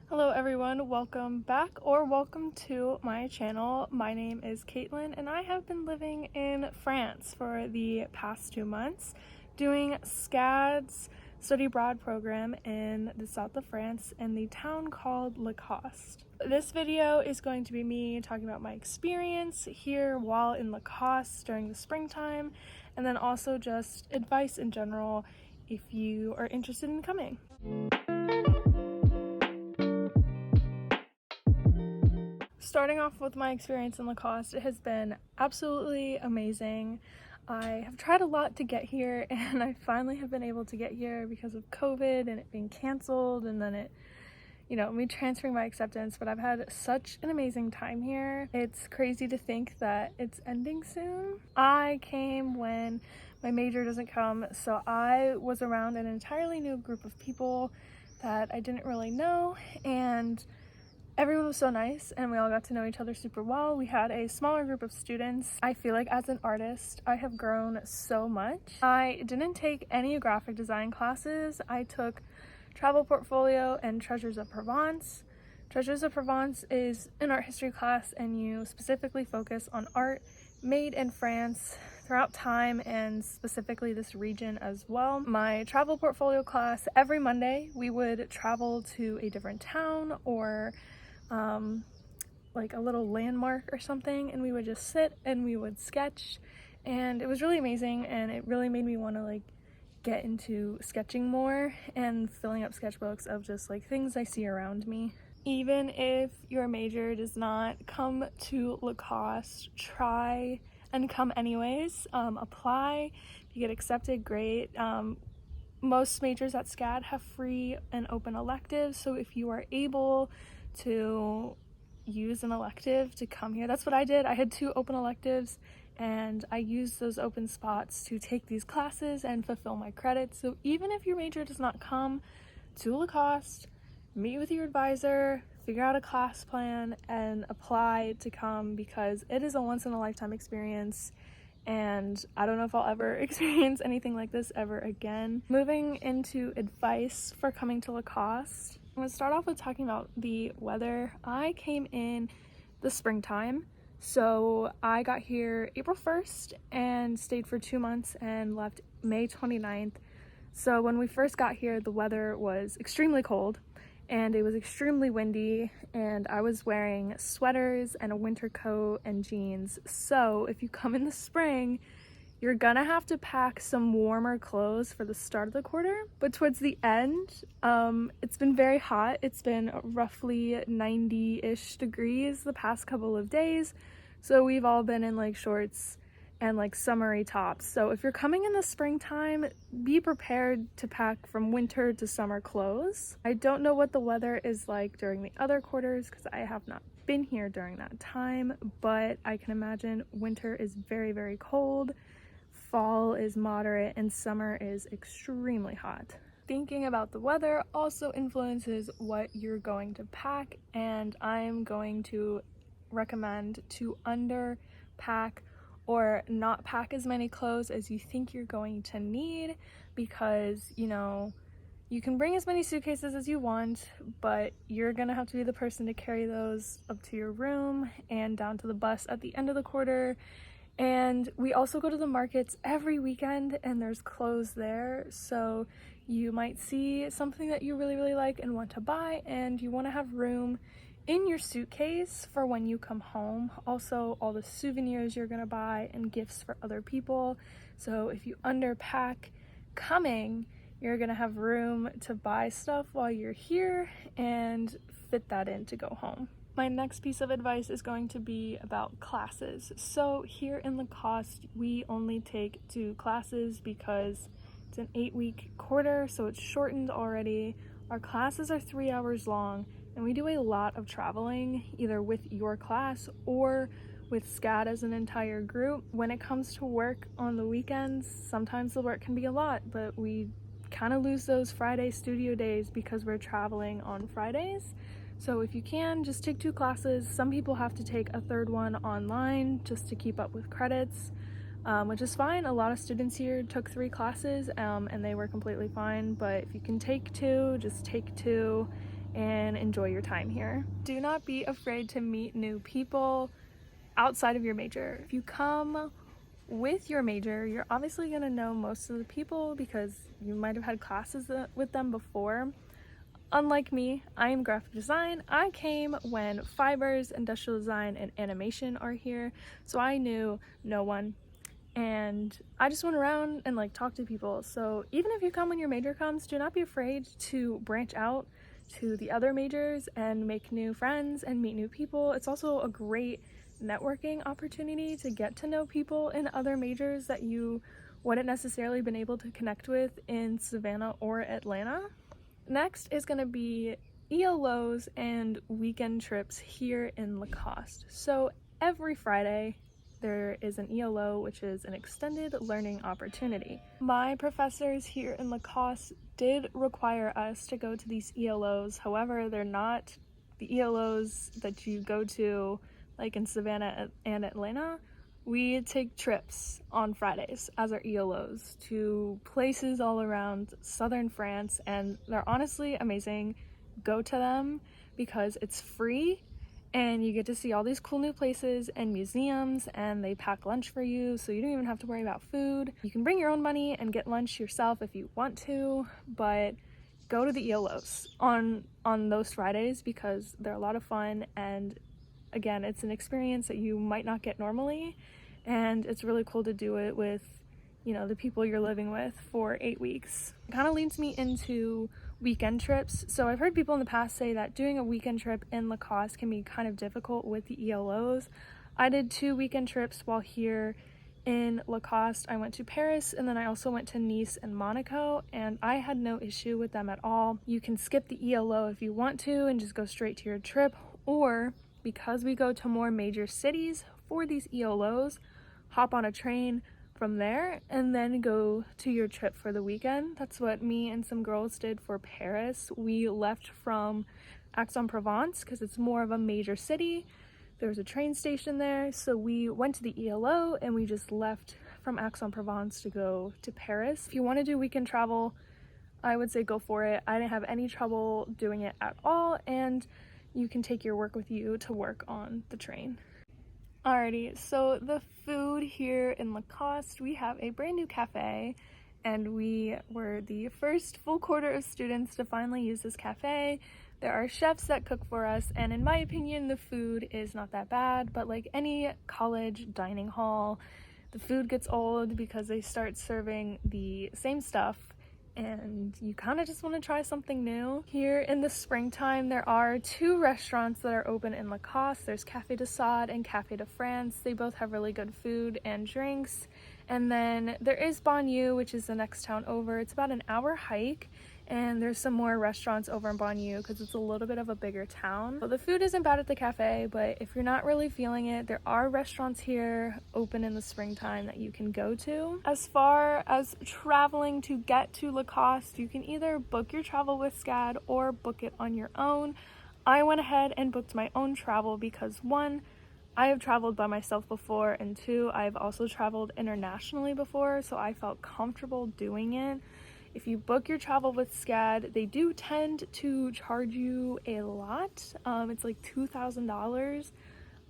Hello everyone, welcome back or welcome to my channel. My name is Caitlin and I have been living in France for the past 2 months doing SCAD's study abroad program in the south of France in the town called Lacoste. This video is going to be me talking about my experience here while in Lacoste during the springtime, and then also just advice in general if you are interested in coming. Starting off with my experience in Lacoste, it has been absolutely amazing. I have tried a lot to get here and I finally have been able to get here because of COVID and it being canceled and then me transferring my acceptance, but I've had such an amazing time here. It's crazy to think that it's ending soon. I came when my major doesn't come, so I was around an entirely new group of people that I didn't really know, and everyone was so nice and we all got to know each other super well. We had a smaller group of students. I feel like as an artist, I have grown so much. I didn't take any graphic design classes. I took travel portfolio and Treasures of Provence. Treasures of Provence is an art history class and you specifically focus on art made in France throughout time and specifically this region as well. My travel portfolio class, every Monday we would travel to a different town or like a little landmark or something, and we would just sit and we would sketch, and it was really amazing and it really made me want to get into sketching more and filling up sketchbooks of just things I see around me. Even if your major does not come to Lacoste, try and come anyways. Apply. If you get accepted, great. Most majors at SCAD have free and open electives, so if you are able to use an elective to come here, that's what I did. I had 2 open electives and I used those open spots to take these classes and fulfill my credits. So even if your major does not come to Lacoste, meet with your advisor, figure out a class plan, and apply to come, because it is a once-in-a-lifetime experience and I don't know if I'll ever experience anything like this ever again. Moving into advice for coming to Lacoste, I'm going to start off with talking about the weather. I came in the springtime, so I got here April 1st and stayed for 2 months and left May 29th. So when we first got here, the weather was extremely cold and it was extremely windy, and I was wearing sweaters and a winter coat and jeans. So if you come in the spring, you're gonna have to pack some warmer clothes for the start of the quarter, but towards the end, it's been very hot. It's been roughly 90-ish degrees the past couple of days, so we've all been in shorts and summery tops. So if you're coming in the springtime, be prepared to pack from winter to summer clothes. I don't know what the weather is like during the other quarters because I have not been here during that time, but I can imagine winter is very, very cold. Fall is moderate and summer is extremely hot. Thinking about the weather also influences what you're going to pack, and I'm going to recommend to underpack or not pack as many clothes as you think you're going to need, because you can bring as many suitcases as you want, but you're gonna have to be the person to carry those up to your room and down to the bus at the end of the quarter. And we also go to the markets every weekend and there's clothes there, so you might see something that you really, really like and want to buy, and you want to have room in your suitcase for when you come home. Also, all the souvenirs you're gonna buy and gifts for other people. So if you underpack coming, you're gonna have room to buy stuff while you're here and fit that in to go home. My next piece of advice is going to be about classes. So here in Lacoste, we only take 2 classes because it's an 8-week quarter, so it's shortened already. Our classes are 3 hours long, and we do a lot of traveling, either with your class or with SCAD as an entire group. When it comes to work on the weekends, sometimes the work can be a lot, but we kind of lose those Friday studio days because we're traveling on Fridays. So if you can, just take 2 classes. Some people have to take a 3rd one online just to keep up with credits, which is fine. A lot of students here took 3 classes and they were completely fine, but if you can take 2, just take 2 and enjoy your time here. Do not be afraid to meet new people outside of your major. If you come with your major, you're obviously going to know most of the people because you might have had classes with them before. Unlike me, I am graphic design. I came when fibers, industrial design, and animation are here, so I knew no one. And I just went around and like talked to people. So even if you come when your major comes, do not be afraid to branch out to the other majors and make new friends and meet new people. It's also a great networking opportunity to get to know people in other majors that you wouldn't necessarily been able to connect with in Savannah or Atlanta. Next is going to be ELOs and weekend trips here in Lacoste. So every Friday there is an ELO, which is an extended learning opportunity. My professors here in Lacoste did require us to go to these ELOs. However, they're not the ELOs that you go to like in Savannah and Atlanta. We take trips on Fridays as our ELOs to places all around southern France, and they're honestly amazing. Go to them because it's free and you get to see all these cool new places and museums, and they pack lunch for you, so you don't even have to worry about food. You can bring your own money and get lunch yourself if you want to, but go to the ELOs on those Fridays because they're a lot of fun, and again, it's an experience that you might not get normally, and it's really cool to do it with, you know, the people you're living with for 8 weeks. It kind of leads me into weekend trips. So I've heard people in the past say that doing a weekend trip in Lacoste can be kind of difficult with the ELOs. I did 2 weekend trips while here in Lacoste. I went to Paris, and then I also went to Nice and Monaco, and I had no issue with them at all. You can skip the ELO if you want to and just go straight to your trip, or because we go to more major cities for these ELOs, hop on a train from there and then go to your trip for the weekend. That's what me and some girls did for Paris. We left from Aix-en-Provence because it's more of a major city. There was a train station there, so we went to the ELO and we just left from Aix-en-Provence to go to Paris. If you want to do weekend travel, I would say go for it. I didn't have any trouble doing it at all, and you can take your work with you to work on the train. Alrighty, so the food here in Lacoste, we have a brand new cafe, and we were the first full quarter of students to finally use this cafe. There are chefs that cook for us, and in my opinion, the food is not that bad, but like any college dining hall, the food gets old because they start serving the same stuff, and you kind of just want to try something new. Here in the springtime, there are 2 restaurants that are open in Lacoste. There's Café de Sade and Café de France. They both have really good food and drinks. And then there is Banlieue, which is the next town over. It's about an hour hike, and there's some more restaurants over in Banlieue because it's a little bit of a bigger town. So the food isn't bad at the cafe, but if you're not really feeling it, there are restaurants here open in the springtime that you can go to. As far as traveling to get to Lacoste, you can either book your travel with SCAD or book it on your own. I went ahead and booked my own travel because 1, I have traveled by myself before, and 2, I've also traveled internationally before, so I felt comfortable doing it. If you book your travel with SCAD, they do tend to charge you a lot. It's like $2,000.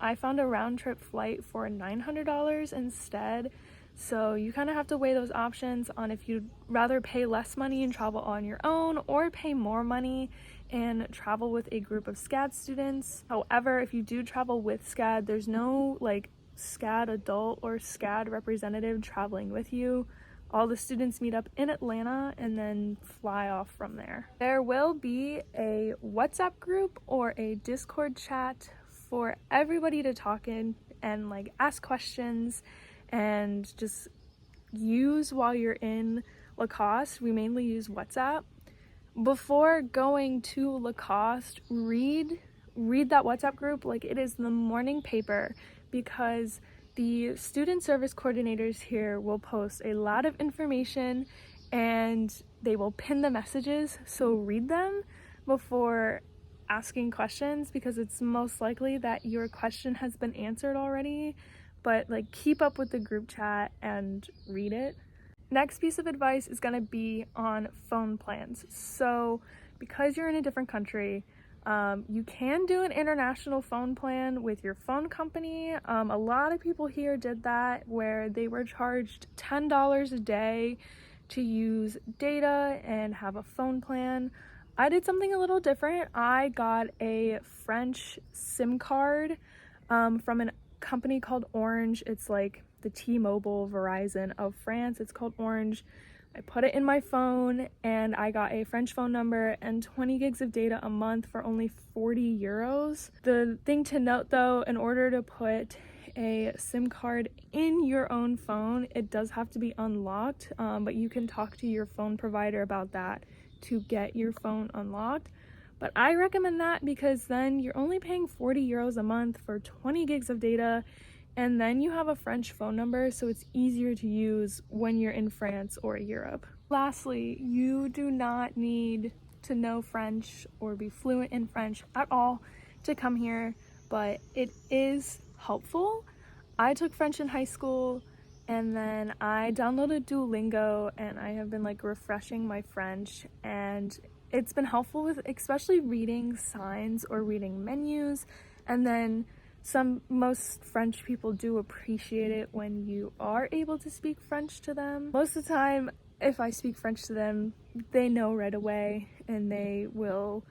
I found a round trip flight for $900 instead. So you kind of have to weigh those options on if you'd rather pay less money and travel on your own, or pay more money and travel with a group of SCAD students. However, if you do travel with SCAD, there's no like SCAD adult or SCAD representative traveling with you. All the students meet up in Atlanta and then fly off from there. There will be a WhatsApp group or a Discord chat for everybody to talk in and like ask questions and just use while you're in Lacoste. We mainly use WhatsApp. Before going to Lacoste, read that WhatsApp group like it is the morning paper, because the student service coordinators here will post a lot of information and they will pin the messages, so read them before asking questions because it's most likely that your question has been answered already, but like keep up with the group chat and read it. Next piece of advice is going to be on phone plans. So because you're in a different country, You can do an international phone plan with your phone company. A lot of people here did that, where they were charged $10 a day to use data and have a phone plan. I did something a little different. I got a French SIM card from a company called Orange. It's like the T-Mobile Verizon of France. It's called Orange. I put it in my phone and I got a French phone number and 20 gigs of data a month for only 40 euros. The thing to note though, in order to put a SIM card in your own phone, it does have to be unlocked, but you can talk to your phone provider about that to get your phone unlocked. But I recommend that because then you're only paying 40 euros a month for 20 gigs of data, and then you have a French phone number, so it's easier to use when you're in France or Europe. Lastly, you do not need to know French or be fluent in French at all to come here, but it is helpful. I took French in high school, and then I downloaded Duolingo, and I have been like refreshing my French, and it's been helpful with especially reading signs or reading menus. And then most French people do appreciate it when you are able to speak French to them. Most of the time, if I speak French to them, they know right away and they will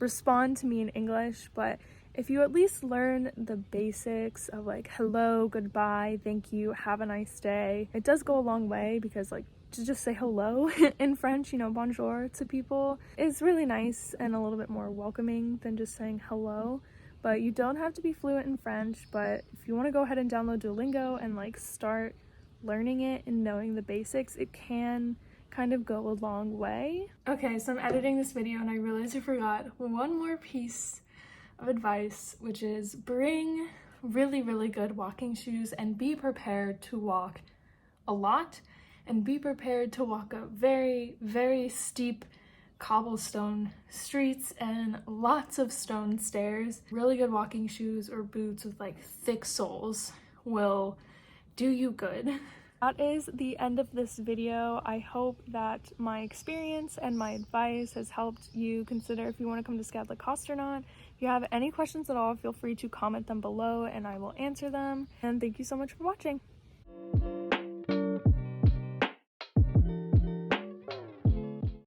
respond to me in English. But if you at least learn the basics of like hello, goodbye, thank you, have a nice day, it does go a long way, because like to just say hello in French, you know, bonjour to people is really nice and a little bit more welcoming than just saying hello. But you don't have to be fluent in French, but if you want to go ahead and download Duolingo and like start learning it and knowing the basics, it can kind of go a long way. Okay, so I'm editing this video and I realized I forgot one more piece of advice, which is bring really, really good walking shoes and be prepared to walk a lot and be prepared to walk up very, very steep cobblestone streets and lots of stone stairs. Really good walking shoes or boots with like thick soles will do you good. That is the end of this video. I hope that my experience and my advice has helped you consider if you want to come to SCAD Lacoste or not. If you have any questions at all, feel free to comment them below and I will answer them. And thank you so much for watching.